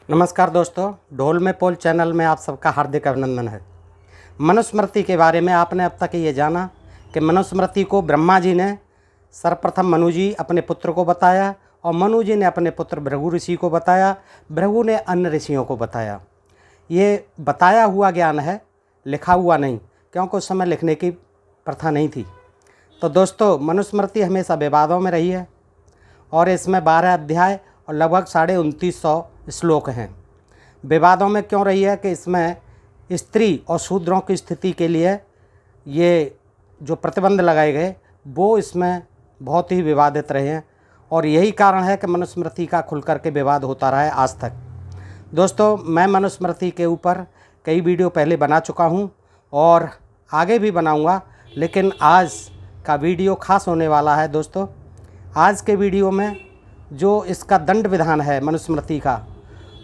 नमस्कार दोस्तों, ढोल में पोल चैनल में आप सबका हार्दिक अभिनंदन है। मनुस्मृति के बारे में आपने अब तक ये जाना कि मनुस्मृति को ब्रह्मा जी ने सर्वप्रथम मनु जी अपने पुत्र को बताया और मनु जी ने अपने पुत्र भृगु ऋषि को बताया, भृगु ने अन्य ऋषियों को बताया। ये बताया हुआ ज्ञान है, लिखा हुआ नहीं, क्योंकि उस समय लिखने की प्रथा नहीं थी। तो दोस्तों, मनुस्मृति हमेशा विवादों में रही है और इसमें 12 अध्याय और लगभग 2950 श्लोक हैं। विवादों में क्यों रही है कि इसमें स्त्री और शूद्रों की स्थिति के लिए ये जो प्रतिबंध लगाए गए वो इसमें बहुत ही विवादित रहे हैं और यही कारण है कि मनुस्मृति का खुल कर के विवाद होता रहा है आज तक। दोस्तों, मैं मनुस्मृति के ऊपर कई वीडियो पहले बना चुका हूँ और आगे भी बनाऊँगा, लेकिन आज का वीडियो खास होने वाला है। दोस्तों, आज के वीडियो में जो इसका दंड विधान है मनुस्मृति का,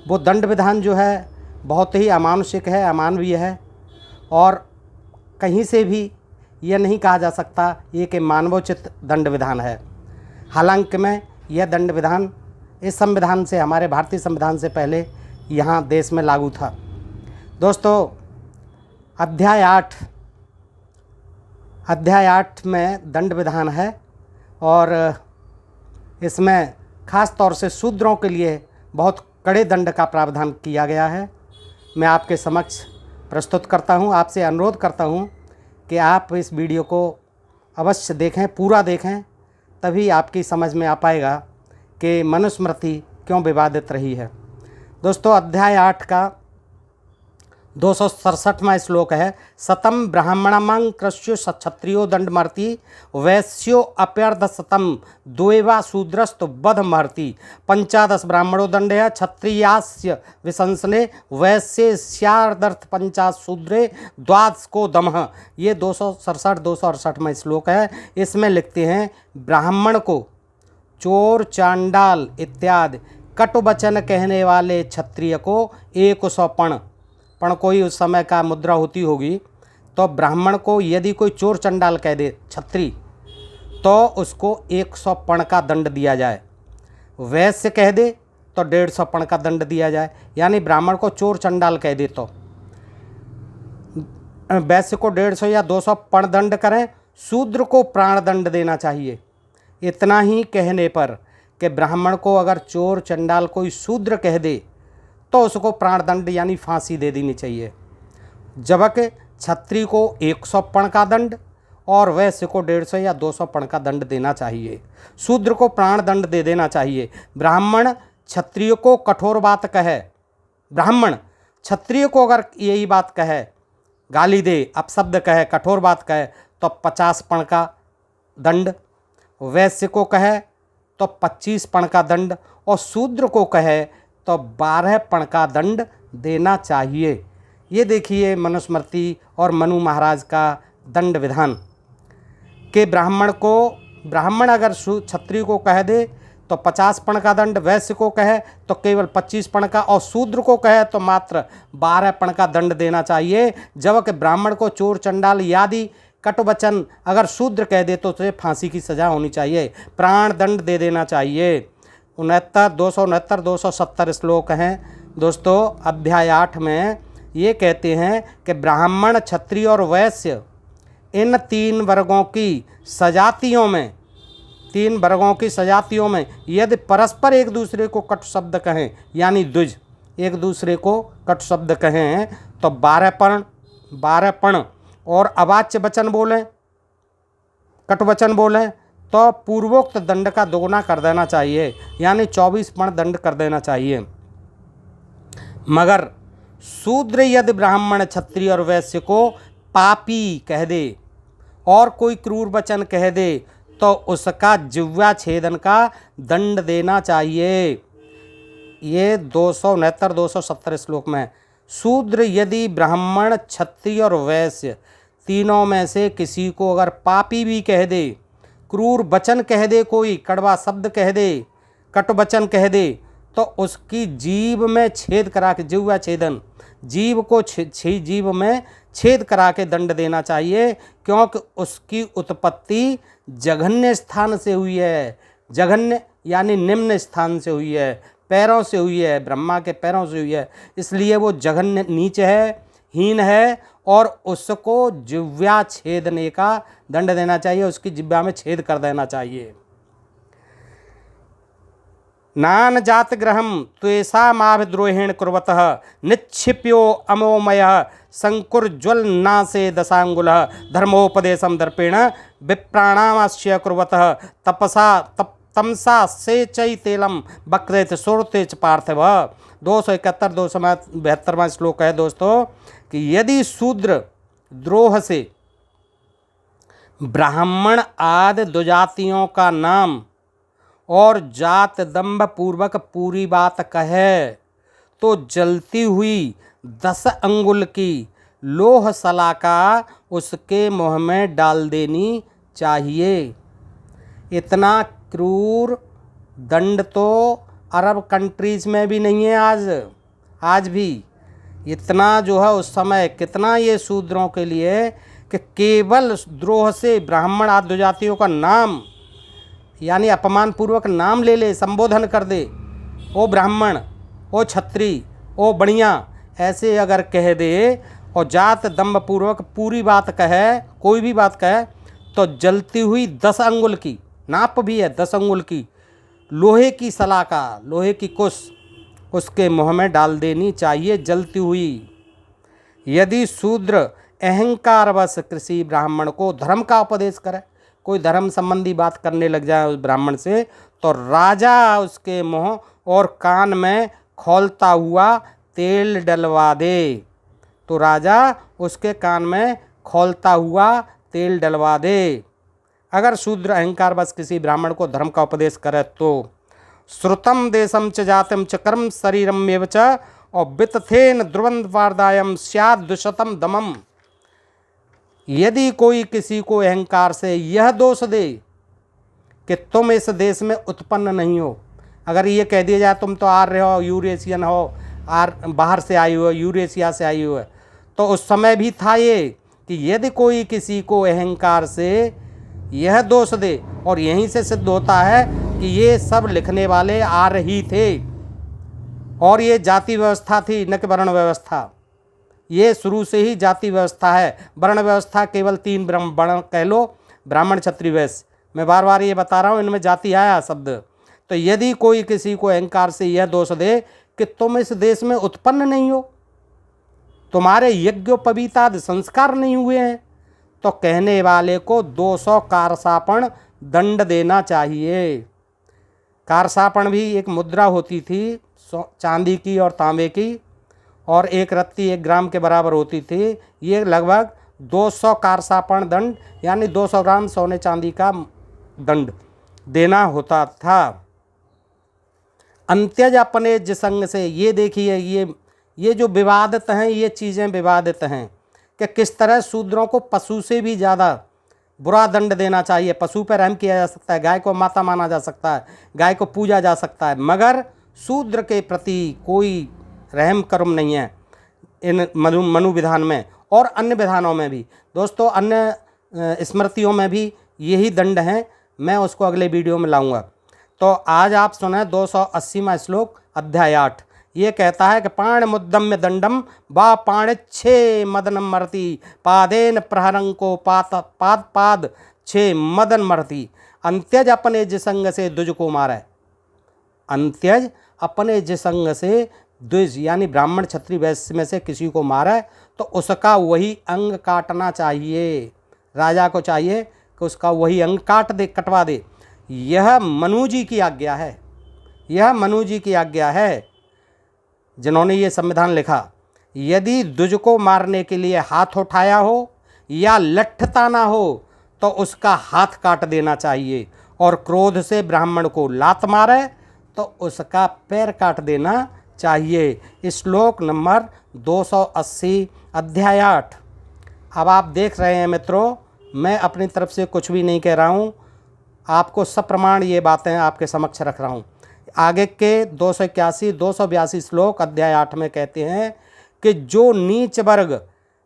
वो दंड विधान जो है बहुत ही अमानुषिक है, अमानवीय है और कहीं से भी यह नहीं कहा जा सकता ये कि मानवोचित दंड विधान है। हालांकि में यह दंड विधान इस संविधान से, हमारे भारतीय संविधान से पहले यहाँ देश में लागू था। दोस्तों, अध्याय 8 में दंड विधान है और इसमें ख़ास तौर से शूद्रों के लिए बहुत कड़े दंड का प्रावधान किया गया है। मैं आपके समक्ष प्रस्तुत करता हूं, आपसे अनुरोध करता हूं कि आप इस वीडियो को अवश्य देखें, पूरा देखें, तभी आपकी समझ में आ पाएगा कि मनुस्मृति क्यों विवादित रही है। दोस्तों, अध्याय 8 का 267वां श्लोक है। सतम ब्राह्मणमं कृष्यो क्षत्रियो दंडमर्ति वैश्यो अप्यर्ध शतम द्वेवा शूद्रस्तु बध महर्ति 15 ब्राह्मणो दंडय क्षत्रियास्य विशंसने वैश्यस्यार्धर्थ 50 शूद्रे द्वादश को दमः। ये 267-268वां श्लोक है। इसमें लिखते हैं, ब्राह्मण को चोर, चांडाल इत्यादि कटुवचन कहने वाले क्षत्रिय को 100 पण कोई उस समय का मुद्रा होती होगी, तो ब्राह्मण को यदि कोई चोर चंडाल कह दे छत्री, तो उसको 100 पण का दंड दिया जाए। वैश्य कह दे तो 150 पण का दंड दिया जाए। यानी ब्राह्मण को चोर चंडाल कह दे तो वैश्य को 150 या 200 पण दंड करें, शूद्र को प्राण दंड देना चाहिए। इतना ही कहने पर कि ब्राह्मण को अगर चोर चंडाल कोई शूद्र कह दे तो उसको प्राण दंड यानी फांसी दे देनी चाहिए, जबकि क्षत्रिय को 100 पण का दंड और वैश्य को 150 या 200 पण का दंड देना चाहिए। शूद्र को प्राण दंड दे देना चाहिए। ब्राह्मण क्षत्रिय को कठोर बात कहे, ब्राह्मण क्षत्रिय को अगर यही बात कहे, गाली दे, अपशब्द कहे, कठोर बात कहे, तो 50 पण का दंड, वैश्य को कहे तो 25 पण का दंड और शूद्र को कहे तो 12 पण का दंड देना चाहिए। ये देखिए मनुस्मृति और मनु महाराज का दंड विधान कि ब्राह्मण अगर क्षत्रिय को कह दे तो 50 पण का दंड, वैश्य को कहे तो केवल 25 पण का और शूद्र को कहे तो मात्र 12 पण का दंड देना चाहिए। जबकि ब्राह्मण को चोर चंडाल आदि कटुवचन अगर शूद्र कह दे तो उसे फांसी की सज़ा होनी चाहिए, प्राण दंड दे देना चाहिए। 270 श्लोक हैं। दोस्तों, अध्याय 8 में ये कहते हैं कि ब्राह्मण, क्षत्रिय और वैश्य इन 3 वर्गों की सजातियों में यदि परस्पर एक दूसरे को कटु शब्द कहें, यानी द्विज एक दूसरे को कटु शब्द कहें, तो 12 पण और अवाच्य वचन बोलें, कटुवचन बोलें, तो पूर्वोक्त दंड का दोगुना कर देना चाहिए, यानी 24 पण दंड कर देना चाहिए। मगर शूद्र यदि ब्राह्मण, क्षत्रिय और वैश्य को पापी कह दे और कोई क्रूर वचन कह दे तो उसका जिह्वा छेदन का दंड देना चाहिए। ये 269-270 श्लोक में। शूद्र यदि ब्राह्मण, क्षत्रिय और वैश्य तीनों में से किसी को अगर पापी भी कह दे, क्रूर वचन कह दे, कोई कड़वा शब्द कह दे, कट वचन कह दे, तो उसकी जीभ में छेद करा के, जिह्वा छेदन, जीभ को जीभ में छेद करा के दंड देना चाहिए, क्योंकि उसकी उत्पत्ति जघन्य स्थान से हुई है। जघन्य यानी निम्न स्थान से हुई है। पैरों से हुई है, ब्रह्मा के पैरों से हुई है, इसलिए वो जघन्य नीच है, हीन है, और उसको जिह्वा छेदने का दंड देना चाहिए, उसकी जिह्वा में छेद कर देना चाहिए। नान जात ग्रहम त्वेषा माभिद्रोहेण कुर्वतः निक्षिप्यो अमोमय संकुर्ज्वल नासे दशांगुलः धर्मोपदेशम दर्पेण विप्राणामाश्य कुर्वतः तपसा तमसा से चै तेलम बक्रेत सोरते च पार्थिव। 271 272वां श्लोक है दोस्तों कि यदि शूद्र द्रोह से ब्राह्मण आदि दो जातियों का नाम और जात दंभ पूर्वक पूरी बात कहे तो जलती हुई 10 अंगुल की लोह सलाका उसके मुँह में डाल देनी चाहिए। इतना क्रूर दंड तो अरब कंट्रीज में भी नहीं है आज भी। इतना जो है उस समय कितना ये शूद्रों के लिए कि केवल द्रोह से ब्राह्मण आदि जातियों का नाम यानी अपमान पूर्वक नाम ले संबोधन कर दे, ओ ब्राह्मण, ओ छत्री, ओ बढ़िया, ऐसे अगर कह दे और जात दंभ पूर्वक पूरी बात कहे, कोई भी बात कहे, तो जलती हुई 10 अंगुल की, नाप भी है 10 अंगुल की, लोहे की सलाका, लोहे की कुश उसके मुँह में डाल देनी चाहिए जलती हुई। यदि शूद्र अहंकारवश किसी ब्राह्मण को धर्म का उपदेश करे, कोई धर्म संबंधी बात करने लग जाए उस ब्राह्मण से, तो राजा उसके मुँह और कान में खौलता हुआ तेल डलवा दे। तो राजा उसके कान में खौलता हुआ तेल डलवा दे। अगर शूद्र अहंकारवश किसी ब्राह्मण को धर्म का उपदेश करे तो श्रुतम देशम च जातिम च कर्म शरीरम एव च और वितथेन ध्रुवंद्वार्दायम स्याद दुशतम दमम। यदि कोई किसी को अहंकार से यह दोष दे कि तुम इस देश में उत्पन्न नहीं हो, अगर ये कह दिया जाए तुम तो आर्य हो, यूरेशियन हो, बाहर से आई हो, यूरेशिया से आई हो, तो उस समय भी था ये कि यदि कोई किसी को अहंकार से यह दोष दे, और यहीं से सिद्ध होता है कि ये सब लिखने वाले आर्य ही थे और ये जाति व्यवस्था थी न कि वर्ण व्यवस्था। ये शुरू से ही जाति व्यवस्था है। वर्ण व्यवस्था केवल 3 वर्ण कह लो, ब्राह्मण क्षत्रिय वैश्य, मैं बार बार ये बता रहा हूँ, इनमें जाति आया शब्द। तो यदि कोई किसी को अहंकार से यह दोष दे कि तुम इस देश में उत्पन्न नहीं हो, तुम्हारे यज्ञोपवीत आदि संस्कार नहीं हुए हैं, तो कहने वाले को 200 कारसापण दंड देना चाहिए। कारसापण भी एक मुद्रा होती थी चांदी की और तांबे की, और 1 रत्ती 1 ग्राम के बराबर होती थी। ये लगभग 200 कारसापण दंड यानी 200 ग्राम सोने चांदी का दंड देना होता था। अंत्यज अपने जिसंग से, ये देखिए ये जो विवादित हैं, ये चीज़ें विवादित हैं कि किस तरह शूद्रों को पशु से भी ज़्यादा बुरा दंड देना चाहिए। पशु पर रहम किया जा सकता है, गाय को माता माना जा सकता है, गाय को पूजा जा सकता है, मगर शूद्र के प्रति कोई रहम कर्म नहीं है इन मनु विधान में और अन्य विधानों में भी। दोस्तों अन्य स्मृतियों में भी यही दंड हैं, मैं उसको अगले वीडियो में लाऊंगा। तो आज आप सुने 280वां श्लोक अध्याय 8। ये कहता है कि पाण मुद्दम्य दंडम वा पाणिच्छे मदन मरती पादेन प्रहरंको पाद पाद छे मदन मरती। अंत्यज अपने जिसंग से द्विज को मारे। अंत्यज अपने जिसंग से द्विज यानी ब्राह्मण क्षत्रिय वैश्य में से किसी को मारे तो उसका वही अंग काटना चाहिए। राजा को चाहिए कि उसका वही अंग काट दे, कटवा दे। यह मनु जी की आज्ञा है, यह मनु जी की आज्ञा है जिन्होंने ये संविधान लिखा। यदि द्विज को मारने के लिए हाथ उठाया हो या लठ ताना हो तो उसका हाथ काट देना चाहिए, और क्रोध से ब्राह्मण को लात मारे तो उसका पैर काट देना चाहिए। श्लोक नंबर 280 अध्याय 8। अब आप देख रहे हैं मित्रों, मैं अपनी तरफ से कुछ भी नहीं कह रहा हूँ, आपको सब प्रमाण ये बातें आपके समक्ष रख रहा हूँ। आगे के 281 282 श्लोक अध्याय 8 में कहते हैं कि जो नीच वर्ग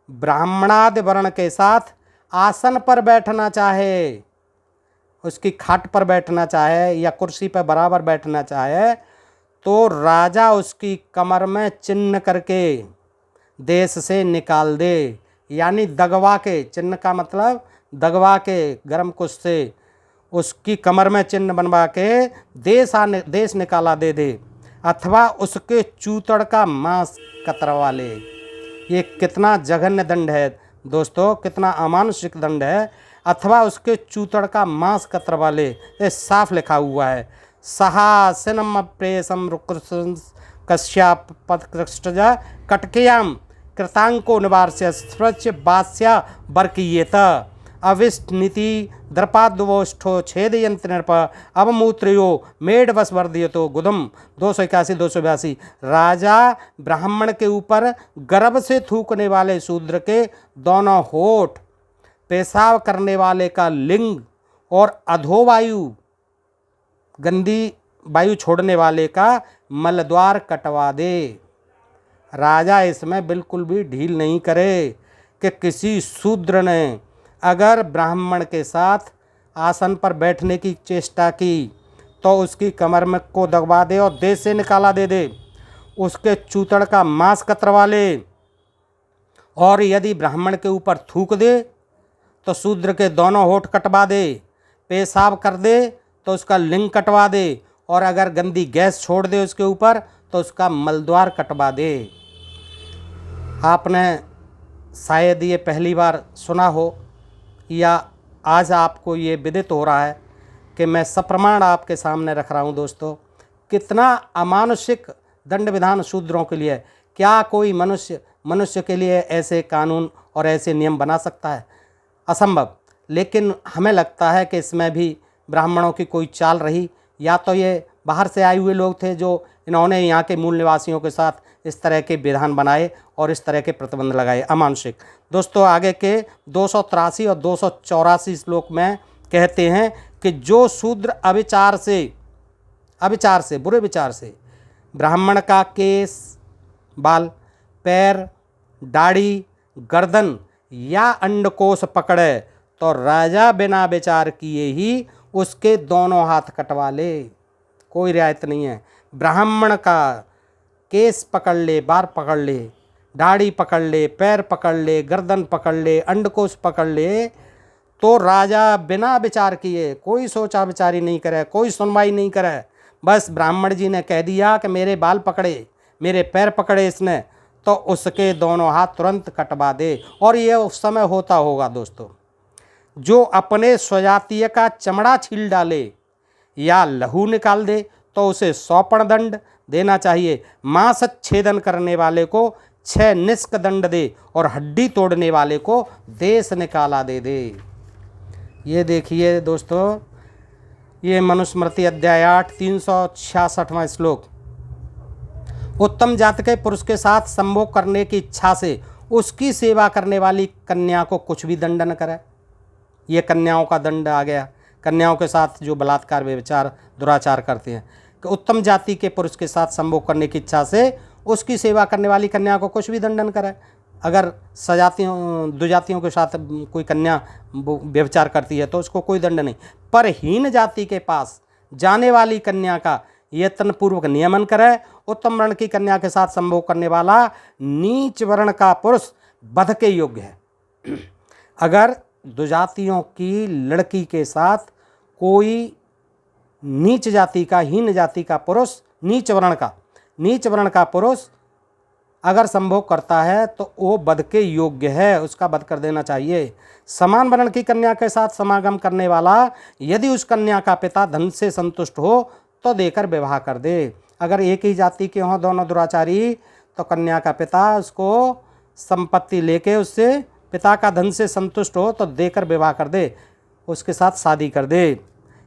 ब्राह्मणादि वर्ण के साथ आसन पर बैठना चाहे, उसकी खाट पर बैठना चाहे या कुर्सी पर बराबर बैठना चाहे, तो राजा उसकी कमर में चिन्ह करके देश से निकाल दे। यानी दगवा के, चिन्ह का मतलब दगवा के गर्म कुश से उसकी कमर में चिन्ह बनवा के देश निकाला दे अथवा उसके चूतड़ का मांस कतरवा ले। ये कितना जघन्य दंड है दोस्तों, कितना अमानुषिक दंड है। अथवा उसके चूतड़ का मांस कतरवा ले, ये साफ लिखा हुआ है। सहासिनम प्रेसम कश्याप पदकृष्टजा कटकयाम कृतांको निवार्य स्वच्छ बास्या बरकीयेत अविष्ट नीति द्रपाद्वोष्ठो छेदयंत्र नृप अवमूत्रो मेड बस वर्धियतो गुदम 281 282। राजा ब्राह्मण के ऊपर गर्भ से थूकने वाले शूद्र के दोनों होठ, पेशाब करने वाले का लिंग और अधोवायु, गंदी वायु छोड़ने वाले का मलद्वार कटवा दे। राजा इसमें बिल्कुल भी ढील नहीं करे कि किसी शूद्र ने अगर ब्राह्मण के साथ आसन पर बैठने की चेष्टा की तो उसकी कमर में को दबा दे और देश से निकाला दे, उसके चूतड़ का मांस कतरवा ले। और यदि ब्राह्मण के ऊपर थूक दे तो शूद्र के दोनों होठ कटवा दे, पेशाब कर दे तो उसका लिंग कटवा दे, और अगर गंदी गैस छोड़ दे उसके ऊपर तो उसका मलद्वार कटवा दे। आपने शायद ये पहली बार सुना हो या आज आपको ये विदित हो रहा है कि मैं सप्रमाण आपके सामने रख रहा हूँ। दोस्तों, कितना अमानुषिक दंड विधान शूद्रों के लिए। क्या कोई मनुष्य के लिए ऐसे कानून और ऐसे नियम बना सकता है? असंभव। लेकिन हमें लगता है कि इसमें भी ब्राह्मणों की कोई चाल रही, या तो ये बाहर से आए हुए लोग थे जो इन्होंने यहाँ के मूल निवासियों के साथ इस तरह के विधान बनाए और इस तरह के प्रतिबंध लगाए अमानुषिक। दोस्तों, आगे के 283 और 284 श्लोक में कहते हैं कि जो शूद्र अविचार से बुरे विचार से ब्राह्मण का केस, बाल, पैर, दाढ़ी, गर्दन या अंडकोश पकड़े तो राजा बिना विचार किए ही उसके दोनों हाथ कटवा ले। कोई रियायत नहीं है। ब्राह्मण का केस पकड़ ले, बार पकड़ ले, दाढ़ी पकड़ ले, पैर पकड़ ले, गर्दन पकड़ ले, अंडकोश पकड़ ले तो राजा बिना विचार किए, कोई सोचा विचारी नहीं करे, कोई सुनवाई नहीं करे, बस ब्राह्मण जी ने कह दिया कि मेरे बाल पकड़े, मेरे पैर पकड़े इसने, तो उसके दोनों हाथ तुरंत कटवा दे। और ये उस समय होता होगा दोस्तों। जो अपने स्वजातीय का चमड़ा छील डाले या लहू निकाल दे तो उसे 100 पण दंड देना चाहिए। मांस छेदन करने वाले को 6 निष्क दंड दे और हड्डी तोड़ने वाले को देश निकाला दे। ये देखिए दोस्तों, ये मनुस्मृति अध्याय 8 366वां श्लोक। उत्तम जात के पुरुष के साथ संभोग करने की इच्छा से उसकी सेवा करने वाली कन्या को कुछ भी दंड न करे। ये कन्याओं का दंड आ गया। कन्याओं के साथ जो बलात्कार, व्यभिचार, दुराचार करते हैं, कि उत्तम जाति के पुरुष के साथ संभोग करने की इच्छा से उसकी सेवा करने वाली कन्या को कुछ भी दंड न करे। अगर दुजातियों के साथ कोई कन्या व्यभिचार करती है तो उसको कोई दंड नहीं, पर हीन जाति के पास जाने वाली कन्या का यत्नपूर्वक नियमन करे। उत्तम वर्ण की कन्या के साथ संभोग करने वाला नीच वर्ण का पुरुष वध के योग्य है। अगर दुजातियों की लड़की के साथ कोई नीच जाति का, हीन जाति का पुरुष, नीच वर्ण का पुरुष अगर संभोग करता है तो वो वध के योग्य है, उसका वध कर देना चाहिए। समान वर्ण की कन्या के साथ समागम करने वाला यदि उस कन्या का पिता धन से संतुष्ट हो तो देकर विवाह कर दे। अगर एक ही जाति के हों दोनों दुराचारी तो कन्या का पिता उसको संपत्ति लेके उससे, पिता का धन से संतुष्ट हो तो देकर विवाह कर दे, उसके साथ शादी कर दे।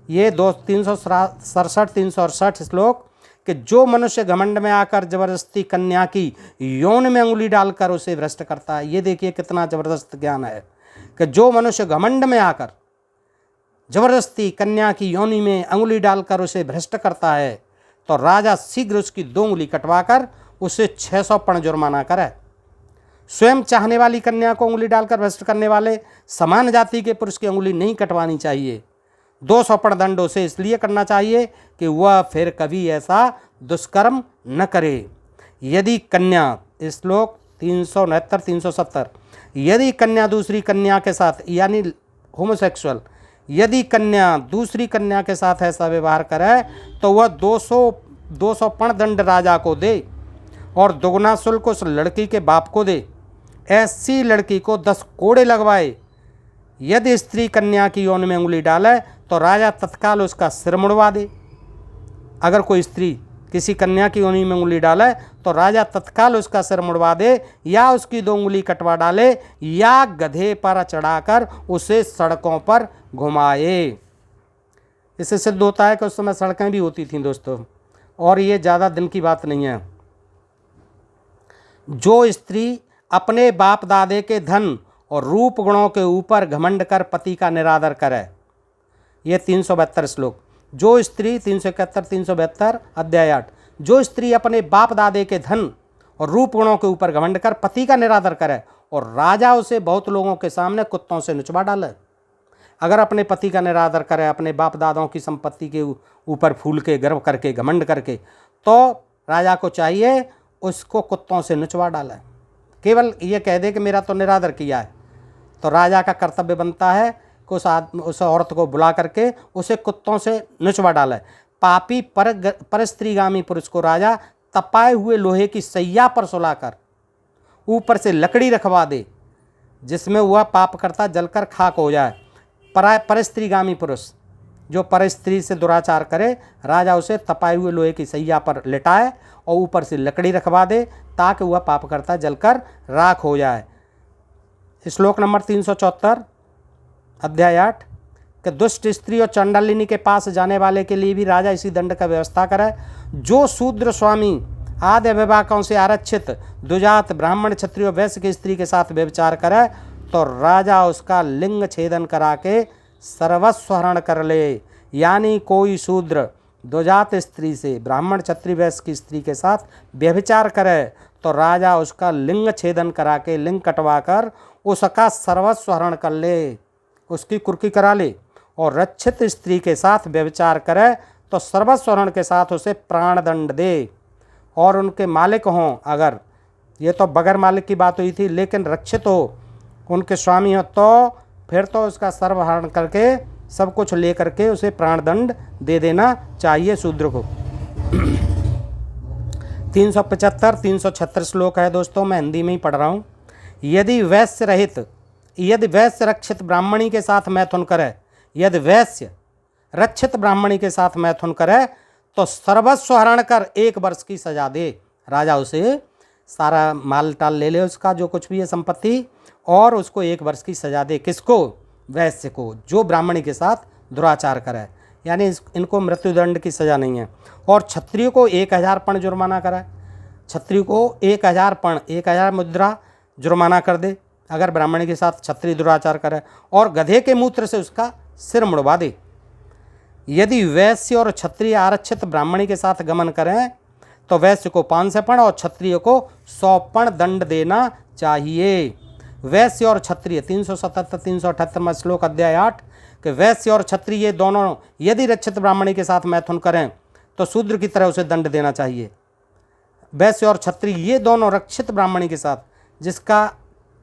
ये 367 368 श्लोक कि जो मनुष्य घमंड में आकर जबरदस्ती कन्या की यौन में अंगुली डालकर उसे भ्रष्ट करता है। ये देखिए कितना जबरदस्त ज्ञान है कि जो मनुष्य घमंड में आकर जबरदस्ती कन्या की योनि में अंगुली डालकर उसे भ्रष्ट करता है तो राजा शीघ्र उसकी 2 उंगली कटवाकर उसे 600 पण जुर्माना करे। स्वयं चाहने वाली कन्या को उंगली डालकर भ्रष्ट करने वाले समान जाति के पुरुष की उंगली नहीं कटवानी चाहिए। 200 पण दंड उसे इसलिए करना चाहिए कि वह फिर कभी ऐसा दुष्कर्म न करे। यदि कन्या, श्लोक 369 370, यदि कन्या दूसरी कन्या के साथ यानी होमोसेक्सुअल, यदि कन्या दूसरी कन्या के साथ ऐसा व्यवहार करे तो वह 200 पण दंड राजा को दे और दुगना शुल्क उस लड़की के बाप को दे। ऐसी लड़की को 10 कोड़े लगवाए। यदि स्त्री कन्या की यौन में उंगली डाले तो राजा तत्काल उसका सिर मुड़वा दे। अगर कोई स्त्री किसी कन्या की योनि में उंगली डाले तो राजा तत्काल उसका सिर मुड़वा दे या उसकी 2 उंगली कटवा डाले या गधे पर चढ़ाकर उसे सड़कों पर घुमाए। इससे सिद्ध होता है कि उस समय सड़कें भी होती थीं दोस्तों, और ये ज़्यादा दिन की बात नहीं है। जो स्त्री अपने बाप दादे के धन और रूप गुणों के ऊपर घमंड कर पति का निरादर करे, ये 372 श्लोक। जो स्त्री 371 372 अध्याय 8, जो स्त्री अपने बाप दादे के धन और रूप गुणों के ऊपर घमंड कर पति का निरादर करे और राजा उसे बहुत लोगों के सामने कुत्तों से नुचवा डाले। अगर अपने पति का निरादर करे, अपने बाप दादाओं की संपत्ति के ऊपर फूल के गर्व करके घमंड करके, तो राजा को चाहिए उसको कुत्तों से नुचवा डाले। केवल ये कह दे कि मेरा तो निरादर किया है, तो राजा का कर्तव्य बनता है कि उस औरत को बुला करके उसे कुत्तों से नुचवा डाले। पापी पर स्त्रीगामी पुरुष को राजा तपाए हुए लोहे की सैया पर सुलाकर ऊपर से लकड़ी रखवा दे, जिसमें वह पाप करता जलकर खाक हो जाए। पर स्त्रीगामी पुरुष जो पर स्त्री से दुराचार करे, राजा उसे तपाए हुए लोहे की सैया पर लिटाए और ऊपर से लकड़ी रखवा दे ताकि वह पाप करता जलकर राख हो जाए। श्लोक नंबर 374 अध्याय 8 कि दुष्ट स्त्री और चंडालिनी के पास जाने वाले के लिए भी राजा इसी दंड का व्यवस्था करे। जो शूद्र स्वामी आदि विभागों से आरक्षित दुजात ब्राह्मण क्षत्रिय वैश्य की स्त्री के साथ व्यभिचार करे तो राजा उसका लिंग छेदन करा के सर्वस्व हरण कर ले। यानी कोई शूद्र दुजात स्त्री से ब्राह्मण क्षत्रिय वैश्य की स्त्री के साथ व्यभिचार करे तो राजा उसका लिंग छेदन करा के, लिंग कटवा कर उसका सर्वस्व हरण कर ले, उसकी कुर्की करा ले। और रक्षित स्त्री के साथ व्यभिचार करे तो सर्वस्व हरण के साथ उसे प्राण दंड दे। और उनके मालिक हों, अगर ये तो बगैर मालिक की बात हुई थी, लेकिन रक्षित हो, उनके स्वामी हो, तो फिर तो उसका सर्वहरण करके सब कुछ ले करके उसे प्राण दंड दे देना चाहिए शूद्र को। 375 376 श्लोक है दोस्तों, मैं हिंदी में ही पढ़ रहा हूँ। यदि वैश्य रक्षित ब्राह्मणी के साथ मैथुन करे, यदि वैश्य रक्षित ब्राह्मणी के साथ मैथुन करे तो सर्वस्व हरण कर 1 वर्ष की सजा दे। राजा उसे सारा माल टाल ले ले, उसका जो कुछ भी है संपत्ति, और उसको 1 वर्ष की सजा दे। किसको? वैश्य को, जो ब्राह्मणी के साथ दुराचार करे। यानी इनको मृत्युदंड की सजा नहीं है। और क्षत्रिय को 1000 पण जुर्माना करे, क्षत्रिय को 1000 पण 1000 मुद्रा जुर्माना कर दे अगर ब्राह्मणी के साथ क्षत्रिय दुराचार करे, और गधे के मूत्र से उसका सिर मुड़वा दे। यदि वैश्य और क्षत्रिय आरक्षित ब्राह्मणी के साथ गमन करें तो वैश्य को 500 पण और क्षत्रिय को 100 पण दंड देना चाहिए। वैश्य और क्षत्रिय 377 378 श्लोक अध्याय 8 कि वैश्य और क्षत्रिय ये दोनों यदि रक्षित ब्राह्मणी के साथ मैथुन करें तो शूद्र की तरह उसे दंड देना चाहिए। वैश्य और क्षत्रिय ये दोनों रक्षित ब्राह्मणी के साथ, जिसका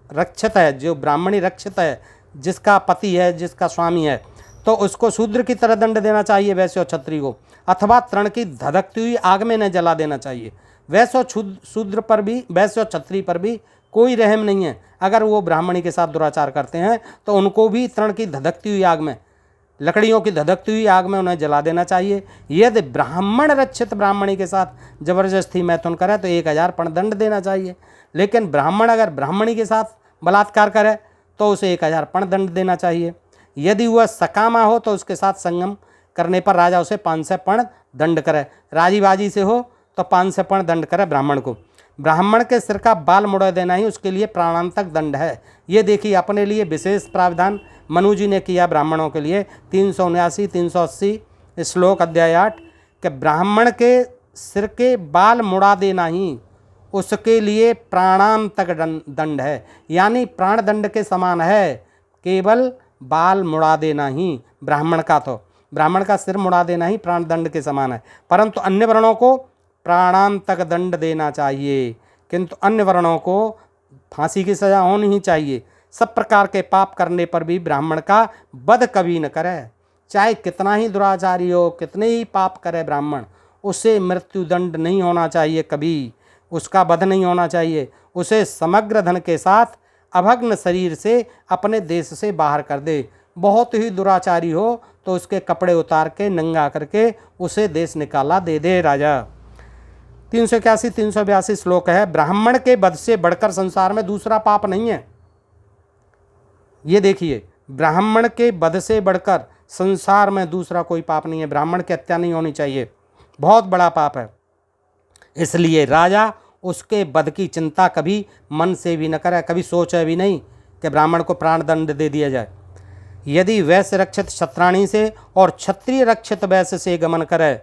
रक्षित है, जो ब्राह्मणी रक्षित है, जिसका पति है, जिसका स्वामी है, तो उसको शूद्र की तरह दंड देना चाहिए वैश्य और क्षत्रिय को, अथवा तृण की धधकती हुई आग में न जला देना चाहिए। वैश्य और शूद्र पर भी, वैश्य और क्षत्रिय पर भी कोई रहम नहीं है। अगर वो ब्राह्मणी के साथ दुराचार करते हैं तो उनको भी तृण की धधकती हुई आग में, लकड़ियों की धधकती हुई आग में उन्हें जला देना चाहिए। यदि ब्राह्मण रक्षित ब्राह्मणी के साथ जबरदस्ती मैथुन करे तो 1000 पण दंड देना चाहिए। लेकिन ब्राह्मण अगर ब्राह्मणी के साथ बलात्कार करे तो उसे 1000 पण दंड देना चाहिए। यदि वह सकामा हो तो उसके साथ संगम करने पर राजा उसे 500 पण दंड करे। राजी बाजी से हो तो 500 पण दंड करे ब्राह्मण को। ब्राह्मण के सिर का बाल मुड़ा देना ही उसके लिए प्राणांतक दंड है। ये देखिए अपने लिए विशेष प्रावधान मनु जी ने किया ब्राह्मणों के लिए 379 380 श्लोक अध्याय 8 कि ब्राह्मण के सिर के बाल मुड़ा देना ही उसके लिए प्राणांतक दंड है। यानी प्राण दंड के समान है केवल बाल मुड़ा देना ही। ब्राह्मण का सिर मुड़ा देना ही प्राण दंड के समान है, परंतु अन्य वर्णों को प्राणांतक दंड देना चाहिए, किंतु अन्य वर्णों को फांसी की सजा होनी ही चाहिए। सब प्रकार के पाप करने पर भी ब्राह्मण का वध कभी न करे। चाहे कितना ही दुराचारी हो, कितने ही पाप करे ब्राह्मण, उसे मृत्युदंड नहीं होना चाहिए, कभी उसका वध नहीं होना चाहिए। उसे समग्र धन के साथ अभग्न शरीर से अपने देश से बाहर कर दे। बहुत ही दुराचारी हो तो उसके कपड़े उतार के नंगा करके उसे देश निकाला दे दे राजा। 381 382 श्लोक है। ब्राह्मण के वध से बढ़कर संसार में दूसरा पाप नहीं है। ये देखिए, ब्राह्मण के वध से बढ़कर संसार में दूसरा कोई पाप नहीं है। ब्राह्मण की हत्या नहीं होनी चाहिए, बहुत बड़ा पाप है। इसलिए राजा उसके वध की चिंता कभी मन से भी न करे, कभी सोचे भी नहीं कि ब्राह्मण को प्राण दंड दे दिया जाए। यदि वैश्य रक्षित क्षत्राणी से और क्षत्रिय रक्षित वैश्य से गमन करे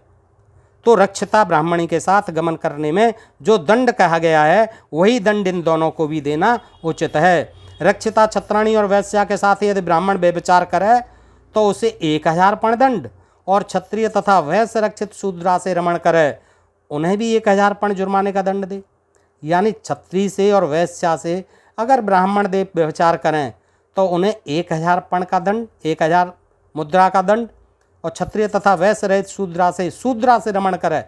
तो रक्षिता ब्राह्मणी के साथ गमन करने में जो दंड कहा गया है वही दंड इन दोनों को भी देना उचित है। रक्षिता क्षत्राणी और वैश्या के साथ यदि ब्राह्मण व्यभिचार करे तो उसे 1000 पण दंड, और क्षत्रिय तथा वैश्य रक्षित शूद्रा से रमण करे उन्हें भी 1000 पण जुर्माने का दंड दे। यानी क्षत्रिय से और वैश्या से अगर ब्राह्मण देव व्यभिचार करें तो उन्हें 1000 पण का दंड, 1000 मुद्रा का दंड, और क्षत्रिय तथा वैश्य रहित शूद्रा से रमण करे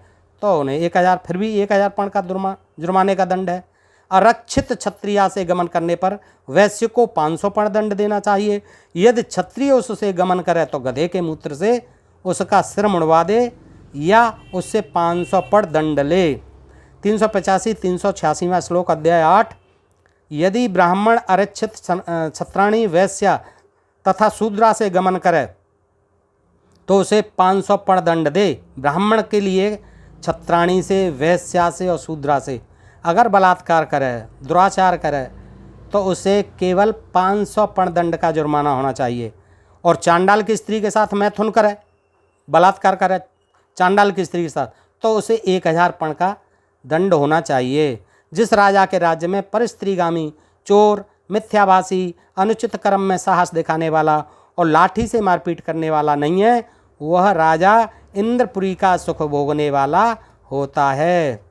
तो उन्हें 1000, फिर भी 1000 पण का जुर्माने का दंड है। अरक्षित क्षत्रिया से गमन करने पर वैश्य को 500 पण दंड देना चाहिए। यदि क्षत्रिय उससे गमन करे तो गधे के मूत्र से उसका सिर मुड़वा दे या उससे 500 पण दंड ले। 385 386वां श्लोक अध्याय 8। यदि ब्राह्मण अरक्षित क्षत्राणी वैश्या तथा शूद्रा से गमन करे तो उसे 500 पण दंड दे। ब्राह्मण के लिए क्षत्राणी से, वैश्या से और शूद्रा से अगर बलात्कार करे, दुराचार करे तो उसे केवल 500 पण दंड का जुर्माना होना चाहिए। और चांडाल की स्त्री के साथ मैथुन करे, बलात्कार करे चांडाल की स्त्री के साथ, तो उसे 1000 पण का दंड होना चाहिए। जिस राजा के राज्य में परस्त्रीगामी, चोर, मिथ्याभाषी, अनुचित कर्म में साहस दिखाने वाला और लाठी से मारपीट करने वाला नहीं है, वह राजा इंद्रपुरी का सुख भोगने वाला होता है।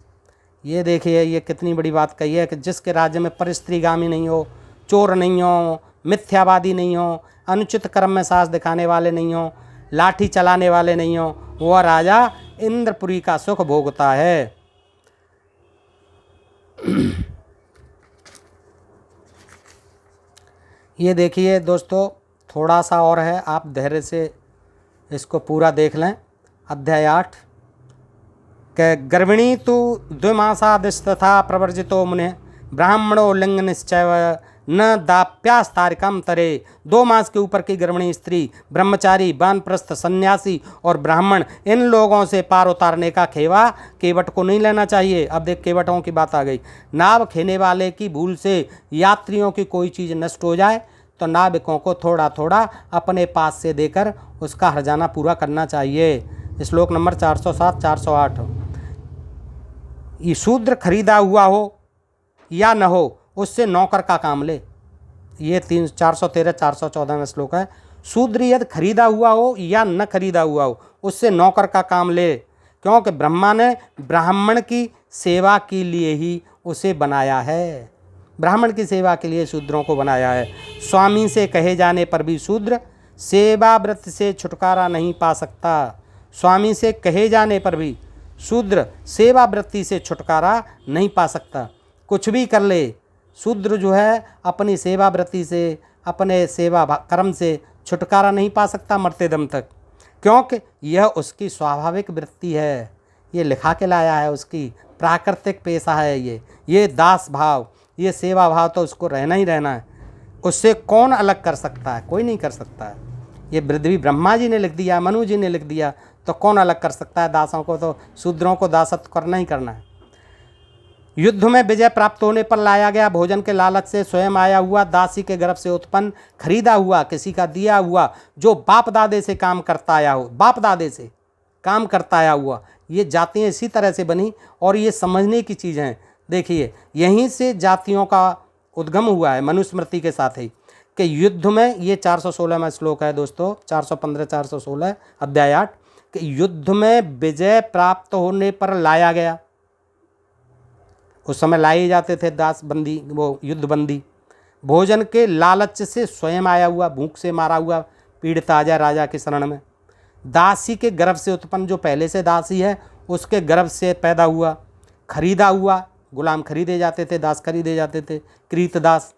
ये देखिए, ये कितनी बड़ी बात कही है कि जिसके राज्य में परस्त्रीगामी नहीं हो, चोर नहीं हो, मिथ्यावादी नहीं हो, अनुचित कर्म में साहस दिखाने वाले नहीं हो, लाठी चलाने वाले नहीं हो, वह राजा इंद्रपुरी का सुख भोगता है। ये देखिए दोस्तों, थोड़ा सा और है, आप धैर्य से इसको पूरा देख लें। अध्याय 8 के गर्भिणी तो द्विमासादिस्तथा प्रवर्जितो मुने ब्राह्मणो लिंग निश्चय न दाप्यास्तारिकम तरे। 2 मास के ऊपर की गर्भिणी स्त्री, ब्रह्मचारी, वानप्रस्थ, सन्यासी और ब्राह्मण, इन लोगों से पार उतारने का खेवा केवट को नहीं लेना चाहिए। अब देख, केवटों की बात आ गई। नाव खेने वाले की भूल से यात्रियों की कोई चीज़ नष्ट हो जाए तो नाविकों को थोड़ा थोड़ा अपने पास से देकर उसका हर्जाना पूरा करना चाहिए। श्लोक नंबर 407 408। ये शूद्र खरीदा हुआ हो या न हो, उससे नौकर का काम ले। ये 413 414 में श्लोक है। शूद्र यदि खरीदा हुआ हो या न खरीदा हुआ हो, उससे नौकर का काम ले, क्योंकि ब्रह्मा ने ब्राह्मण की सेवा के लिए ही उसे बनाया है। ब्राह्मण की सेवा के लिए शूद्रों को बनाया है। स्वामी से कहे जाने पर भी शूद्र सेवा व्रत से छुटकारा नहीं पा सकता। स्वामी से कहे जाने पर भी शूद्र सेवा वृत्ति से छुटकारा नहीं पा सकता। कुछ भी कर ले, शूद्र जो है अपनी सेवा वृत्ति से, अपने सेवा कर्म से छुटकारा नहीं पा सकता मरते दम तक, क्योंकि यह उसकी स्वाभाविक वृत्ति है। ये लिखा के लाया है, उसकी प्राकृतिक पेशा है। ये दास भाव, ये सेवा भाव तो उसको रहना ही रहना है। उससे कौन अलग कर सकता है? कोई नहीं कर सकता है। ये पृथ्वी ब्रह्मा जी ने लिख दिया, मनु जी ने लिख दिया, तो कौन अलग कर सकता है? दासों को तो, शूद्रों को दासत्व करना ही करना है। युद्ध में विजय प्राप्त होने पर लाया गया भोजन के लालच से स्वयं आया हुआ, दासी के गर्भ से उत्पन्न, खरीदा हुआ, किसी का दिया हुआ, जो बाप दादे से काम करता आया हो, बाप दादे से काम करता आया हुआ, ये जातियाँ इसी तरह से बनी। और ये समझने की चीज़ हैं। देखिए, यहीं से जातियों का उद्गम हुआ है मनुस्मृति के साथ ही, कि युद्ध में, ये 416 में श्लोक है दोस्तों, 415 416 अध्याय 8, कि युद्ध में विजय प्राप्त होने पर लाया गया, उस समय लाए जाते थे दास बंदी, वो युद्ध बंदी। भोजन के लालच से स्वयं आया हुआ, भूख से मारा हुआ पीड़ित आ जाए राजा के शरण में। दासी के गर्भ से उत्पन्न, जो पहले से दासी है उसके गर्भ से पैदा हुआ। खरीदा हुआ, गुलाम खरीदे जाते थे, दास खरीदे जाते थे, कृत दास,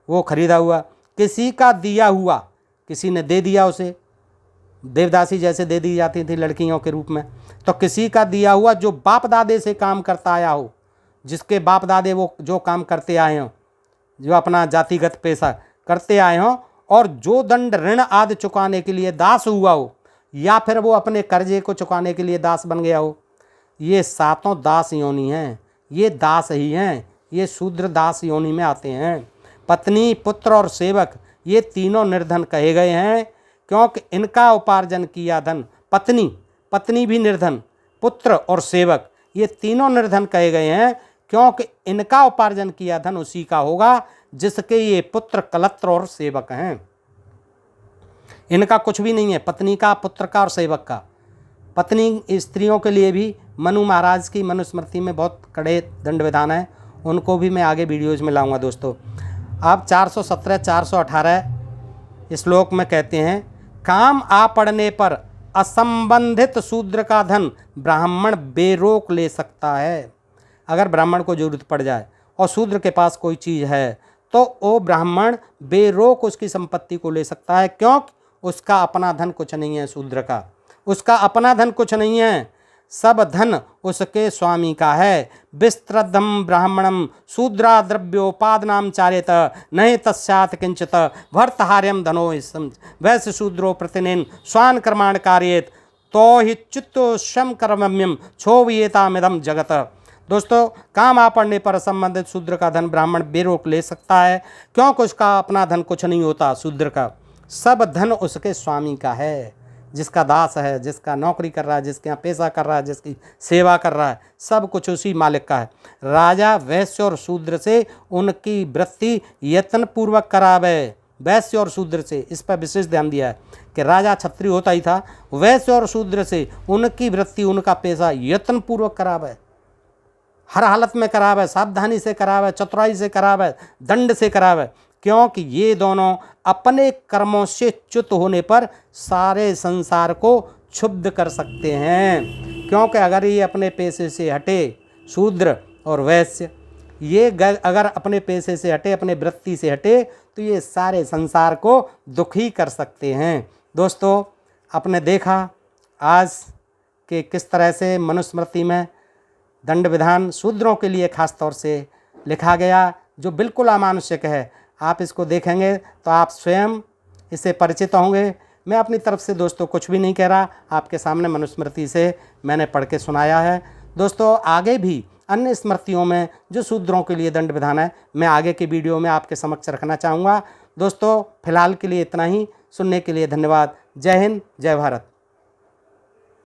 वो खरीदा हुआ। किसी का दिया हुआ, किसी ने दे दिया उसे, देवदासी जैसे दे दी जाती थी लड़कियों के रूप में। तो किसी का दिया हुआ जो बाप दादे से काम करता आया हो, जिसके बाप दादे वो जो काम करते आए हों, जो अपना जातिगत पेशा करते आए हों, और जो दंड ऋण आदि चुकाने के लिए दास हुआ हो, या फिर वो अपने कर्जे को चुकाने के लिए दास बन गया हो। ये सातों दास योनि हैं, ये दास ही हैं, ये शूद्र दास योनि में आते हैं। पत्नी, पुत्र और सेवक, ये तीनों निर्धन कहे गए हैं, क्योंकि इनका उपार्जन किया धन, पत्नी भी निर्धन, पुत्र और सेवक, ये तीनों निर्धन कहे गए हैं, क्योंकि इनका उपार्जन किया धन उसी का होगा जिसके ये पुत्र, कलत्र और सेवक हैं। इनका कुछ भी नहीं है, पत्नी का, पुत्र का और सेवक का। पत्नी स्त्रियों के लिए भी मनु महाराज की मनुस्मृति में बहुत कड़े दंड विधान है, उनको भी मैं आगे वीडियोज़ में लाऊंगा दोस्तों। अब 417, 418 श्लोक में कहते हैं, काम आ पड़ने पर असंबंधित शूद्र का धन ब्राह्मण बेरोक ले सकता है। अगर ब्राह्मण को जरूरत पड़ जाए और शूद्र के पास कोई चीज़ है तो वो ब्राह्मण बेरोक उसकी संपत्ति को ले सकता है, क्योंकि उसका अपना धन कुछ नहीं है। शूद्र का, उसका अपना धन कुछ नहीं है, सब धन उसके स्वामी का है। विस्तृतम ब्राह्मणम शूद्रा द्रव्योपादनाम चारेत नहीं तस्यात् किंचित भर्तहार्यम धनो वैश्य शूद्रो प्रतिनेन स्वान कर्माण कार्येत तो ही चित्तो शम कर्मम्यम क्षोभयेतामिदं जगत। दोस्तों, काम आ पड़ने पर संबंधित शूद्र का धन ब्राह्मण बेरोक ले सकता है, क्योंकि उसका अपना धन कुछ नहीं होता। शूद्र का सब धन उसके स्वामी का है, जिसका दास है, जिसका नौकरी कर रहा है, जिसके यहाँ पेशा कर रहा है, जिसकी सेवा कर रहा है, सब कुछ उसी मालिक का है। राजा वैश्य और शूद्र से उनकी वृत्ति यत्नपूर्वक करावे। वैश्य और शूद्र से, इस पर विशेष ध्यान दिया है कि राजा क्षत्रिय होता ही था, वैश्य और शूद्र से उनकी वृत्ति, उनका पेशा यत्नपूर्वक करावे, हर हालत में करावे, सावधानी से करावे, चतुराई से करावे, दंड से करावे, क्योंकि ये दोनों अपने कर्मों से च्युत होने पर सारे संसार को क्षुब्ध कर सकते हैं। क्योंकि अगर ये अपने पेशे से हटे, शूद्र और वैश्य, ये अगर अपने पेशे से हटे, अपने वृत्ति से हटे, तो ये सारे संसार को दुखी कर सकते हैं। दोस्तों, आपने देखा आज कि किस तरह से मनुस्मृति में दंड विधान शूद्रों के लिए खास तौर से लिखा गया, जो बिल्कुल अमानुषिक है। आप इसको देखेंगे तो आप स्वयं इससे परिचित होंगे। मैं अपनी तरफ से दोस्तों कुछ भी नहीं कह रहा, आपके सामने मनुस्मृति से मैंने पढ़ के सुनाया है। दोस्तों, आगे भी अन्य स्मृतियों में जो शूद्रों के लिए दंड विधान है, मैं आगे के वीडियो में आपके समक्ष रखना चाहूँगा। दोस्तों, फिलहाल के लिए इतना ही। सुनने के लिए धन्यवाद। जय हिंद, जय भारत।